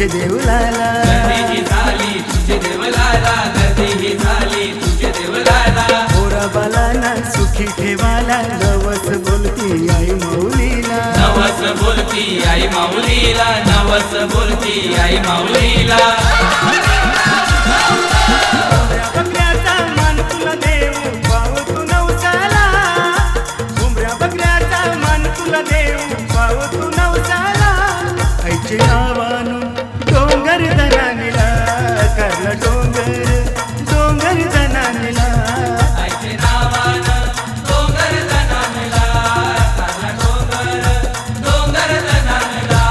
तुझे देवलाला, गर्दी झाली तुझे देवलाला, गर्दी झाली तुझे देवलाला. पोरा बालांना सुखी ठेवाला, नवस बोलती आई माऊलीला, नवस बोलती आई माऊलीला, नवस बोलती आई माऊलीला. बकऱ्याचा मान तुला देऊ पाव तू नवसाला, कोंबड्या बकऱ्याचा मान तुला देऊ पाव तू नवसाला. आईचे नावानं डोंगर दनानीला, करला डोंगर डोंगर दनानीला. आईचे नावानं डोंगर दनानला, साला डोंगर डोंगर दनानला.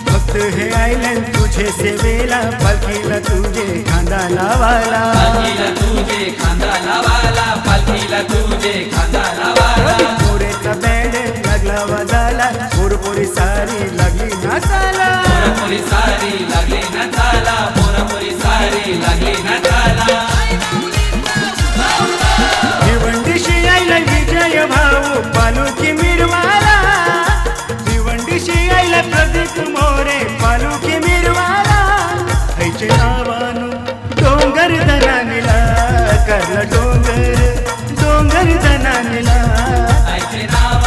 फक्त हे आयलंड तुझे सेवेला, पालखीला तुझे खांदा लावाला, पालखीला तुझे खांदा लावाला, पालखीला तुझे खांदा लावाला. पोरेचा बँड लागला वाजाला, पोरपोरी सारी लागली नाचाला. पोरपोरी सारी लागली नाचाला, पोरपोरी सारी लागली नाचाला. भिवंडीशी आईला विजय भाऊ पालुखी मिरवाला, भिवंडीशी आईला प्रदीप मोरे पालुखी मिरवाला. आईचे नावानं डोंगर दनानीला, करला डोंगर डोंगर दनानीला. आईचे नाव